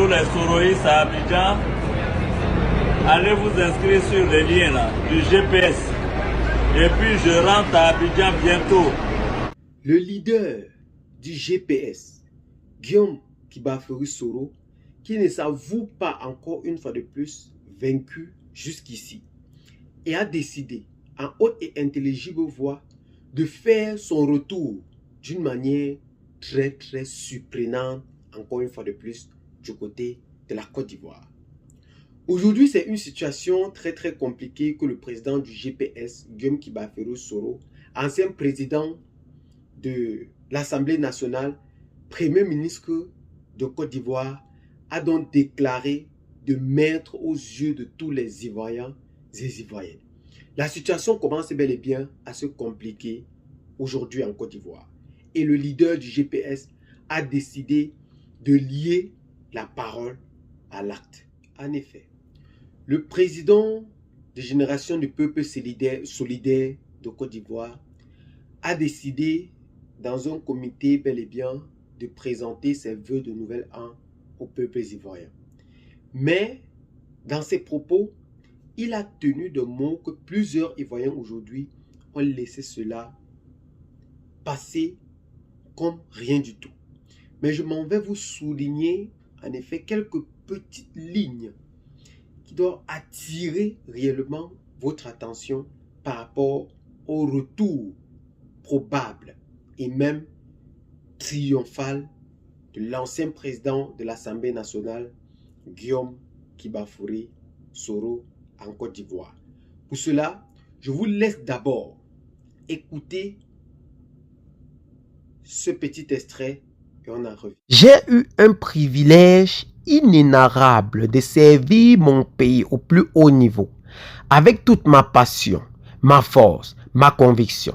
tous les soroïstes à Abidjan, allez vous inscrire sur les liens là, du GPS. Et puis je rentre à Abidjan bientôt. Le leader du GPS, Guillaume Kibaferi Soro, qui ne s'avoue pas encore une fois de plus vaincu jusqu'ici, et a décidé, en haute et intelligible voix, de faire son retour d'une manière très surprenante, encore une fois de plus, du côté de la Côte d'Ivoire. Aujourd'hui, c'est une situation très compliquée que le président du GPS, Guillaume Kibaferi Soro, ancien président de l'Assemblée nationale, premier ministre de Côte d'Ivoire, a donc déclaré de mettre aux yeux de tous les Ivoiriens et Ivoiriennes. La situation commence bel et bien à se compliquer aujourd'hui en Côte d'Ivoire. Et le leader du GPS a décidé de lier la parole à l'acte. En effet, le président de Génération du Peuple solidaire de Côte d'Ivoire a décidé, dans un comité bel et bien, de présenter ses vœux de nouvel an au peuple ivoirien. Mais, dans ses propos, il a tenu de mots que plusieurs Ivoiriens aujourd'hui ont laissé cela passer comme rien du tout. Mais je m'en vais vous souligner, en effet, quelques petites lignes qui doivent attirer réellement votre attention par rapport au retour probable et même triomphal de l'ancien président de l'Assemblée nationale, Guillaume Kibaferi Soro, en Côte d'Ivoire. Pour cela, je vous laisse d'abord écouter ce petit extrait et on en revient. J'ai eu un privilège inénarrable de servir mon pays au plus haut niveau, avec toute ma passion, ma force, ma conviction.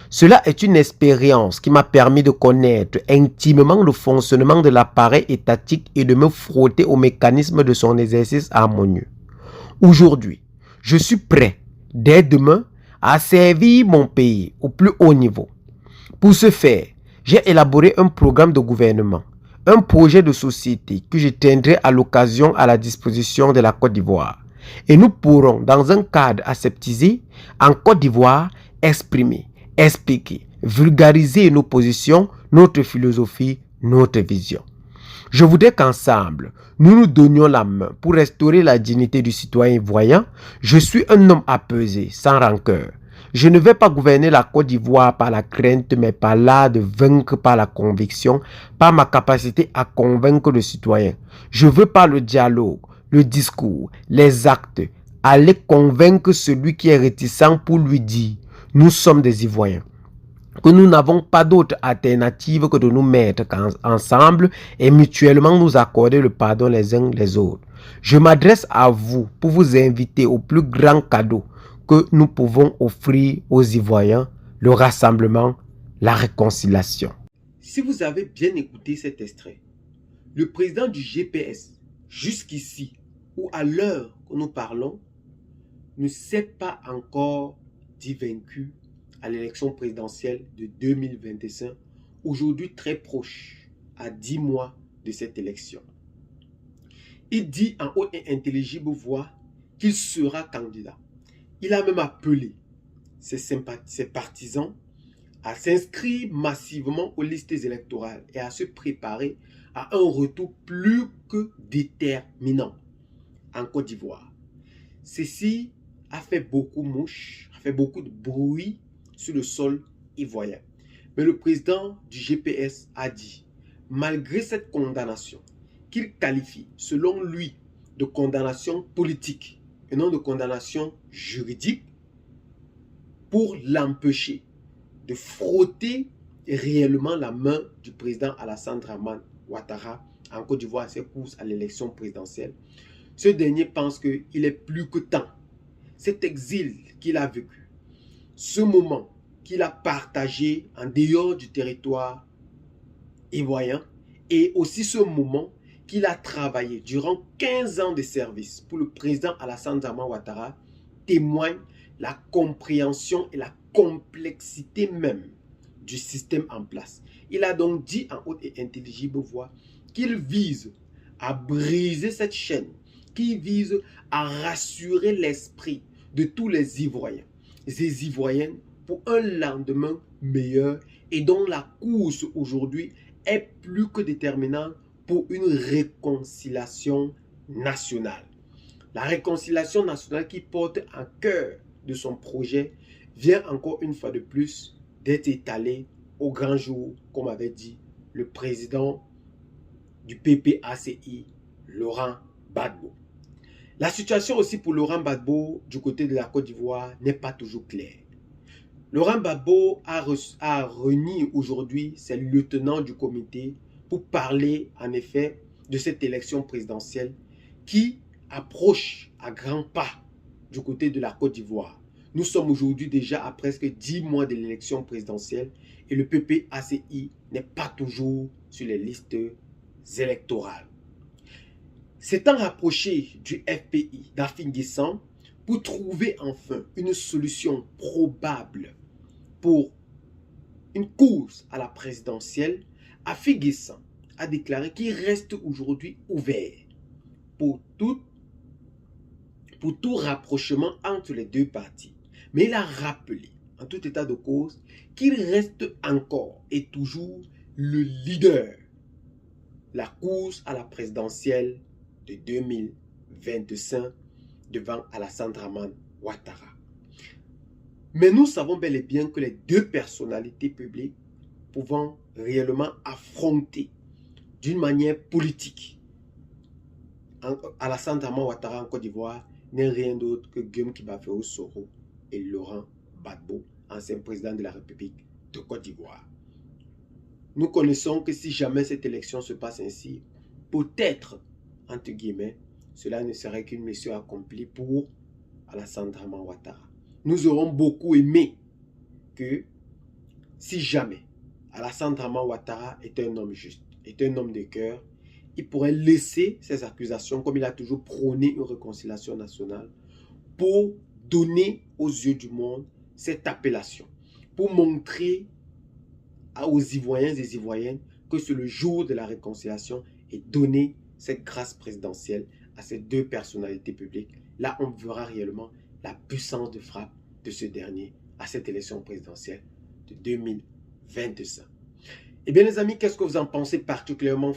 Cela est une expérience qui m'a permis de connaître intimement le fonctionnement de l'appareil étatique et de me frotter aux mécanismes de son exercice harmonieux. Aujourd'hui, je suis prêt, dès demain, à servir mon pays au plus haut niveau. Pour ce faire, j'ai élaboré un programme de gouvernement, un projet de société que je tiendrai à l'occasion à la disposition de la Côte d'Ivoire. Et nous pourrons, dans un cadre aseptisé, en Côte d'Ivoire, exprimer, expliquer, vulgariser nos positions, notre philosophie, notre vision. Je voudrais qu'ensemble, nous nous donnions la main pour restaurer la dignité du citoyen ivoirien. Je suis un homme apaisé, sans rancœur. Je ne vais pas gouverner la Côte d'Ivoire par la crainte, mais par l'art de vaincre par la conviction, par ma capacité à convaincre le citoyen. Je veux par le dialogue, le discours, les actes, aller convaincre celui qui est réticent pour lui dire « Nous sommes des Ivoiriens ». Que nous n'avons pas d'autre alternative que de nous mettre ensemble et mutuellement nous accorder le pardon les uns les autres. Je m'adresse à vous pour vous inviter au plus grand cadeau que nous pouvons offrir aux Ivoiriens, le rassemblement, la réconciliation. Si vous avez bien écouté cet extrait, le président du GPS, jusqu'ici ou à l'heure que nous parlons, ne s'est pas encore dit vaincu à l'élection présidentielle de 2025, aujourd'hui très proche, à 10 mois de cette élection. Il dit en haute et intelligible voix qu'il sera candidat. Il a même appelé ses partisans à s'inscrire massivement aux listes électorales et à se préparer à un retour plus que déterminant en Côte d'Ivoire. Ceci a fait beaucoup mouche, a fait beaucoup de bruit sur le sol ivoirien. Mais le président du GPS a dit, malgré cette condamnation, qu'il qualifie, selon lui, de condamnation politique et non de condamnation juridique, pour l'empêcher de frotter réellement la main du président Alassane Dramane Ouattara en Côte d'Ivoire à ses courses à l'élection présidentielle. Ce dernier pense qu'il est plus que temps. Cet exil qu'il a vécu, ce moment qu'il a partagé en dehors du territoire ivoirien et aussi ce moment qu'il a travaillé durant 15 ans de service pour le président Alassane Dramane Ouattara témoigne la compréhension et la complexité même du système en place. Il a donc dit en haute et intelligible voix qu'il vise à briser cette chaîne qui vise à rassurer l'esprit de tous les Ivoiriens et Ivoiriennes pour un lendemain meilleur et dont la course aujourd'hui est plus que déterminante pour une réconciliation nationale. La réconciliation nationale qui porte en cœur de son projet vient encore une fois de plus d'être étalée au grand jour, comme avait dit le président du PPACI, Laurent Gbagbo. La situation aussi pour Laurent Gbagbo du côté de la Côte d'Ivoire n'est pas toujours claire. Laurent Gbagbo a réuni aujourd'hui ses lieutenants du comité pour parler en effet de cette élection présidentielle qui approche à grands pas du côté de la Côte d'Ivoire. Nous sommes aujourd'hui déjà à presque 10 mois de l'élection présidentielle et le PPACI n'est pas toujours sur les listes électorales. S'étant rapproché du FPI d'Affinguessan pour trouver enfin une solution probable pour une course à la présidentielle, Affinguessan a déclaré qu'il reste aujourd'hui ouvert pour tout rapprochement entre les deux partis. Mais il a rappelé, en tout état de cause, qu'il reste encore et toujours le leader de la course à la présidentielle de 2025 devant Alassane Dramane Ouattara. Mais nous savons bel et bien que les deux personnalités publiques pouvant réellement affronter d'une manière politique Alassane Dramane Ouattara en Côte d'Ivoire n'est rien d'autre que Guillaume Kibaferou Soro et Laurent Gbagbo, ancien président de la République de Côte d'Ivoire. Nous connaissons que si jamais cette élection se passe ainsi, peut-être, entre guillemets, cela ne serait qu'une mission accomplie pour Alassane Dramane Ouattara. Nous aurons beaucoup aimé que si jamais Alassane Dramane Ouattara est un homme juste, est un homme de cœur, il pourrait laisser ses accusations, comme il a toujours prôné une réconciliation nationale, pour donner aux yeux du monde cette appellation, pour montrer aux Ivoiriens et Ivoiriennes que c'est le jour de la réconciliation et donner cette grâce présidentielle à ces deux personnalités publiques. Là, on verra réellement la puissance de frappe de ce dernier à cette élection présidentielle de 2025. Eh bien les amis, qu'est-ce que vous en pensez particulièrement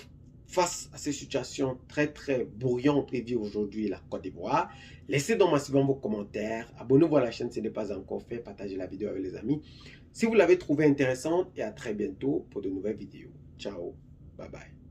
face à ces situations très brouillantes que vit aujourd'hui la Côte d'Ivoire? Laissez donc massivement vos commentaires, abonnez-vous à la chaîne si ce n'est pas encore fait, partagez la vidéo avec les amis si vous l'avez trouvée intéressante et à très bientôt pour de nouvelles vidéos. Ciao, bye bye.